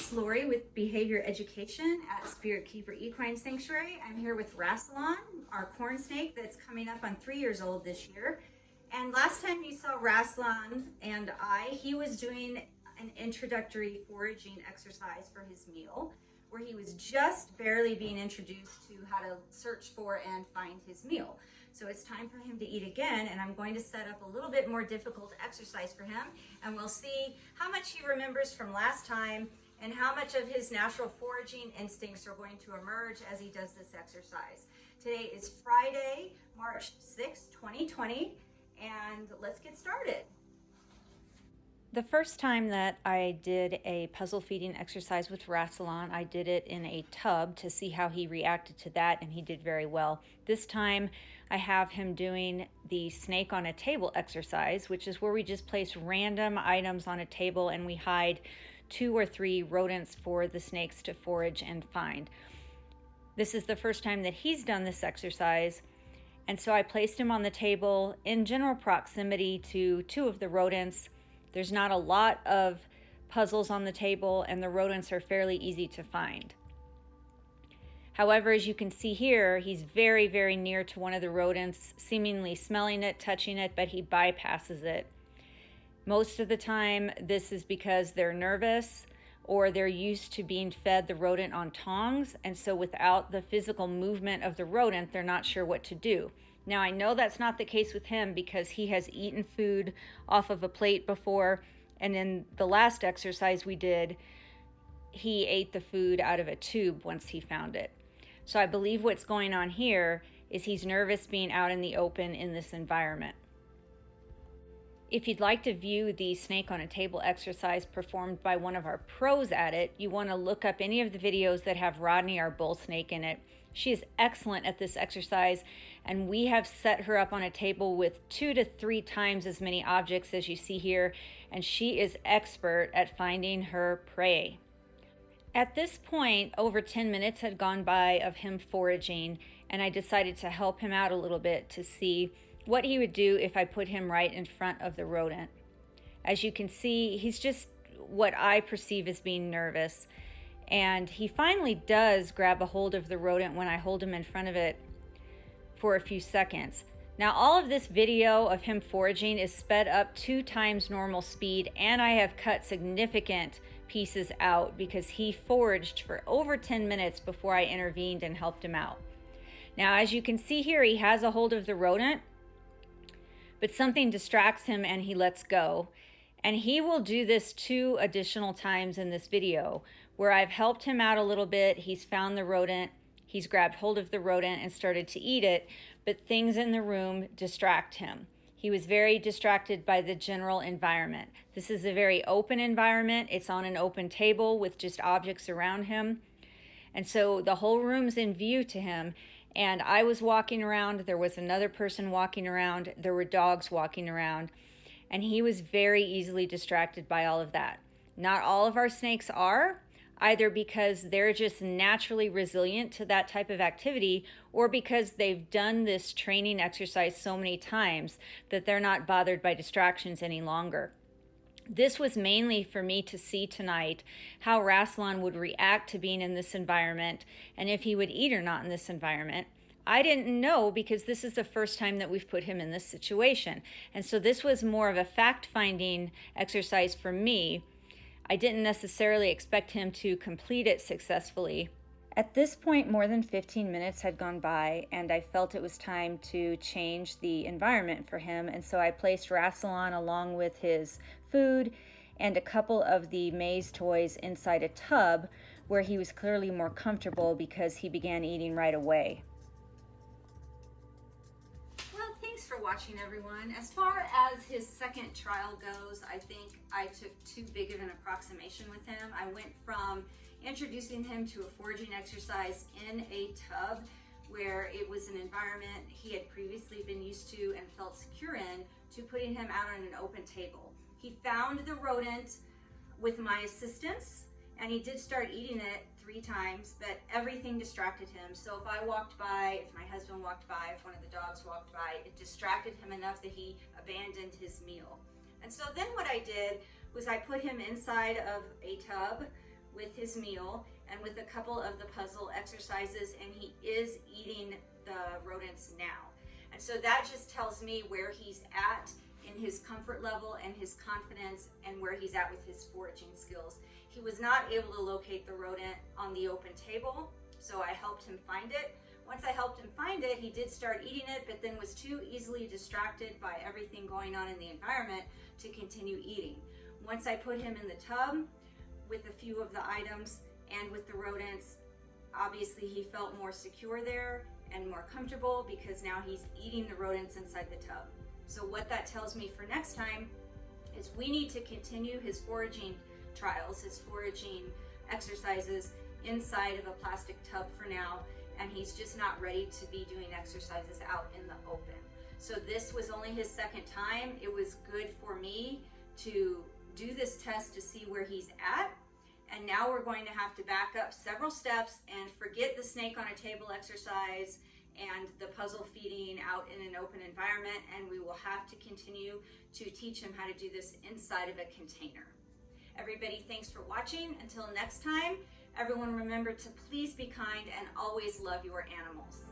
it's Lori with Behavior Education at Spirit Keeper Equine Sanctuary. I'm here with Rassilon, our corn snake that's coming up on 3 years old this year. And last time you saw Rassilon and he was doing an introductory foraging exercise for his meal, where he was just barely being introduced to how to search for and find his meal. So it's time for him to eat again, and I'm going to set up a little bit more difficult exercise for him, and we'll see how much he remembers from last time and how much of his natural foraging instincts are going to emerge as he does this exercise. Today is Friday, March 6, 2020, and let's get started. The first time that I did a puzzle feeding exercise with Rassilon, I did it in a tub to see how he reacted to that, and he did very well. This time I have him doing the snake on a table exercise, which is where we just place random items on a table and we hide 2 or 3 rodents for the snakes to forage and find. This is the first time that he's done this exercise, and so I placed him on the table in general proximity to 2 of the rodents. There's not a lot of puzzles on the table, and the rodents are fairly easy to find. However, as you can see here, he's very, very near to one of the rodents, seemingly smelling it, touching it, but he bypasses it. Most of the time, this is because they're nervous or they're used to being fed the rodent on tongs, and so without the physical movement of the rodent, they're not sure what to do. Now, I know that's not the case with him because he has eaten food off of a plate before, and in the last exercise we did, he ate the food out of a tube once he found it. So I believe what's going on here is he's nervous being out in the open in this environment. If you'd like to view the snake on a table exercise performed by one of our pros at it, you want to look up any of the videos that have Rodney, our bull snake, in it. She is excellent at this exercise, and we have set her up on a table with 2 to 3 times as many objects as you see here, and she is expert at finding her prey. At this point, over 10 minutes had gone by of him foraging, and I decided to help him out a little bit to see what he would do if I put him right in front of the rodent. As you can see, he's just what I perceive as being nervous, and he finally does grab a hold of the rodent when I hold him in front of it for a few seconds. Now, all of this video of him foraging is sped up 2 times normal speed, and I have cut significant pieces out because he foraged for over 10 minutes before I intervened and helped him out. Now, as you can see here, he has a hold of the rodent, but something distracts him and he lets go. And he will do this 2 additional times in this video where I've helped him out a little bit. He's found the rodent, he's grabbed hold of the rodent and started to eat it, but things in the room distract him. He was very distracted by the general environment. This is a very open environment. It's on an open table with just objects around him. And so the whole room's in view to him. And I was walking around, there was another person walking around, there were dogs walking around, and he was very easily distracted by all of that. Not all of our snakes are, either because they're just naturally resilient to that type of activity or because they've done this training exercise so many times that they're not bothered by distractions any longer. This was mainly for me to see tonight how Rassilon would react to being in this environment and if he would eat or not in this environment. I didn't know because this is the first time that we've put him in this situation. And so this was more of a fact-finding exercise for me. I didn't necessarily expect him to complete it successfully. At this point, more than 15 minutes had gone by, and I felt it was time to change the environment for him. And so I placed Rassilon along with his food and a couple of the maze toys inside a tub where he was clearly more comfortable because he began eating right away. Well, thanks for watching, everyone. As far as his second trial goes, I think I took too big of an approximation with him. I went from introducing him to a foraging exercise in a tub where it was an environment he had previously been used to and felt secure in, to putting him out on an open table. He found the rodent with my assistance, and he did start eating it 3 times, but everything distracted him. So if I walked by, if my husband walked by, if one of the dogs walked by, it distracted him enough that he abandoned his meal. And so then what I did was I put him inside of a tub with his meal and with a couple of the puzzle exercises, and he is eating the rodents now. And so that just tells me where he's at in his comfort level and his confidence, and where he's at with his foraging skills. He was not able to locate the rodent on the open table, so I helped him find it. Once I helped him find it, he did start eating it, but then was too easily distracted by everything going on in the environment to continue eating. Once I put him in the tub with a few of the items and with the rodents, obviously he felt more secure there and more comfortable, because now he's eating the rodents inside the tub. So what that tells me for next time is we need to continue his foraging trials, his foraging exercises inside of a plastic tub for now, and he's just not ready to be doing exercises out in the open. So this was only his second time. It was good for me to do this test to see where he's at. And now we're going to have to back up several steps and forget the snake on a table exercise and the puzzle feeding out in an open environment, and we will have to continue to teach him how to do this inside of a container. Everybody, thanks for watching. Until next time, everyone remember to please be kind and always love your animals.